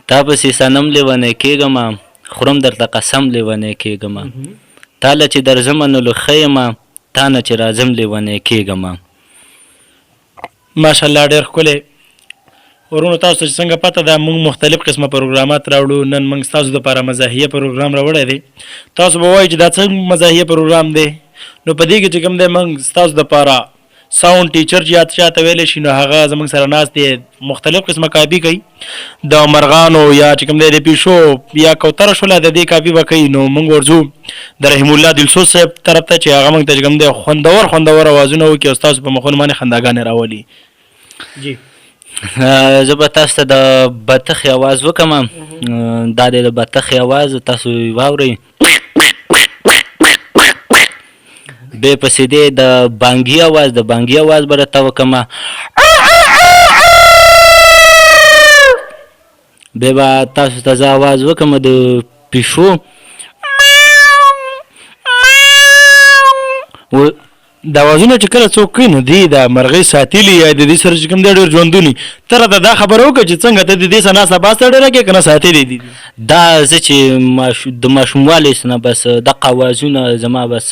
تا پسې صنم لیونی کېږم خورم درته قسم لیونی کېږم تاله چې درځمه نو له ښه یم تا نه چې راځم لیونی کېږم. ماشاءالله ډېر ښکلی. ورونو تاسو ته چې څنګه پته ده موږ مختلف قسمه پروګرامات راوړو. نن موږ ستاسو دپاره مزاحیه پروګرام راوړی دی. تاسو به وایئ چې دا څنګه مزاحیه پروګرام دی. نو په دې کې چې کوم دی موږ ستاسو دپاره ساوند ټیچر چې چاته ویلی شي نو هغه زموږ سره ناست دی مختلف قسمه کاپي کوي د مرغانو یا چې کوم دی د پیشو یا کوتره شوله د دې کاپي به کوي. نو موږ ورځو د رحیم الله دلسوز صاحب طرف ته چې هغه موږ ته چې کوم دی خوندور اوازونه وکړي او ستاسو په مخونو باندې خنداګانې راولي. جی زه به تاسو ته د بطخې اواز وکړم. دا دی د بطخې اواز تاسو واورئ. بیا پسې دی د بانګي اواز د بانګي اواز به راته وکړم. بیا به تاسو ته زه اواز وکړم د پیشو. دا اوازونه چې کله څوک کوي نو دی د مرغۍ ساتلي یا د دې سره چې کوم دی ډېر ژوندون وي. ته راته دا خبره وکړه چې څنګه ته د دې سره ناسته پاسته ډېره کوې که نه ساتلي دي؟ دا زه چې د ماشوموالي نه بس دغه اوازونه زما بس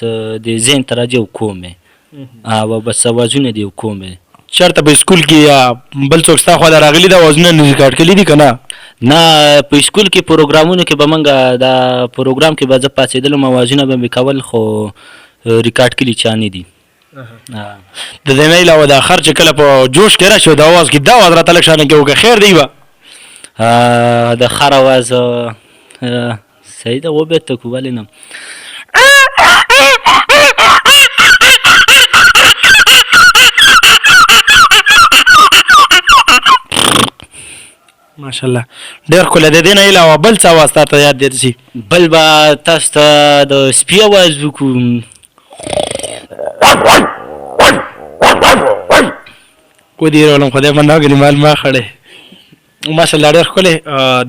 د ذهن ته راځي او کوم او بس اوازونه دي او کوم. چېرته په سکول کې یا بل څوک ستا خوا ته راغلي دا اوازونه ریکارډ کړي دي که نه؟ نه په سکول کې پروګرامونو کې به موږ دا پروګرام کې به زه پاڅېدلم اوازونه به مې کول خو ریکارډ کړي چا نه دي. د دې نه علاوه دا خر چې کله په جوش کې راشي د اواز کې دا اواز راته لږ شانې کې وکړه خیر دی به د خر اواز صحیح ده وبېرته کړو ولې نه. ماشاءالله ډېر ښکلی. د دې نه علاوه بل څه اواز تا ته یاد دی شي؟ بل به تاسو ته د سپي اواز وکړو. ودېرولم خدای په ناګلي مال ما خړی. ماشاءالله ډېر ښکلی.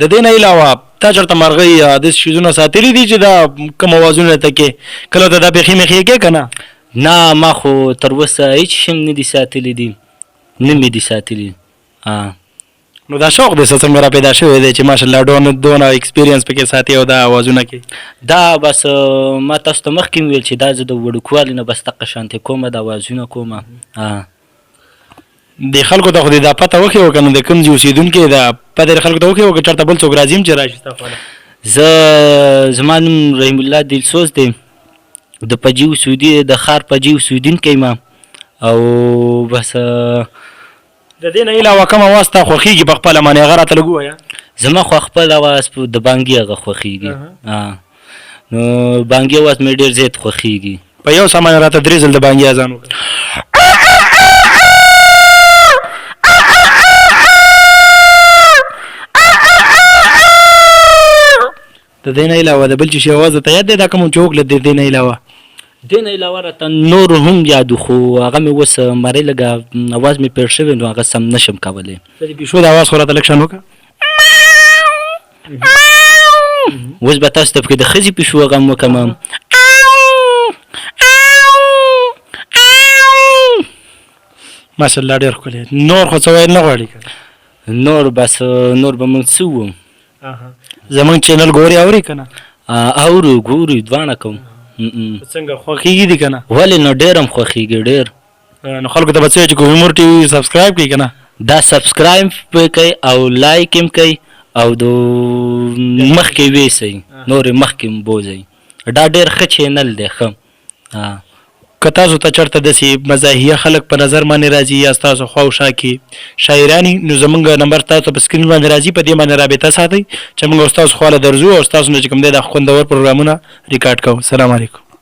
د دې نه علاوه تا چېرته مرغۍ داسې شیزونه ساتلي دي چې دا کوم اوازونه ته کې کله ته دا پېښې مېښې کې که نه؟ نه ما خو تر اوسه هېڅ شی نه دي ساتلي دي نه مې دي ساتلي. نو دا شوق دی څنګه را پیدا شوی دی چې ماشاءالله دونه ایکسپیرینس پکې ساتي او دا اوازونه کې؟ دا بس ما تاسو ته مخکې مې ویل چې دا زه د وړوکوالي نه بس دقه شانتې کومه دا اوازونه کومه. د خلکو ته خو دې دا پته وښې وه که نه د کوم ځای اوسېدونکي دا پته خلکو ته وښې وه که چېرته بل څوک راځي هم چې راشي ستا خوا له؟ زما نوم رحیم الله دلسوز دی د پجي د ښار پجي اوسېدونکی یم او بس د دې نه علاوه کوم اواز تا خوښېږي په خپله باندې هغه راته لږ ووایه. زما خو خپل اواز د بانګي هغه خوښېږي. نو بانګي اواز مې ډېر زیات خوښېږي. په یو سامان راته 3 ځل د بانګي اذان وکړه. د دې نه علاوه د بل چې شي اواز ته یاد دی دا کوم چې وکړه د دې نه علاوه؟ دې نه علاوه راته نور هم یاد خو هغه مې اوس مرۍ لږه اواز مې پېر شوی نو هغه سم نشم کولی. د پیشو د اواز خو راته لږ شان وکړه. اوس به تاسو ته پکې د ښځې پیشو هغه هم وکړم. ماشاءالله ډېر ښکلی. نور خو څه ویل نه غواړي که نور بس نور به موږ څه وو زمونږ چینل ګورې اورې که نه؟ اورو ګورو دواړه کوم. څنګه خوښېږي دي که نه؟ ولې نو ډېر هم خوښېږي ډېر. نو خلکو ته به څه چې کوهمور ټي وي سبسکرایب کړي که نه؟ دا سبسکرایب به کوي او لایک هم کوي او د مخکې ویسئ نورې مخکې هم بوځئ. دا ډېر ښه چینل دی ښه. که تاسو ته چېرته داسې مزاحیه خلک په نظر باندې راځي یا ستاسو خوا او شا کې شاعرانې نو زمونږ نمبر تاسو په سکرین باندې راځي په دې باندې رابطه ساتئ چې موږ ستاسو خوا له درځو او ستاسو نه چې کوم دی دا خوندور پروګرامونه ریکارډ کوو. سلام علیکم.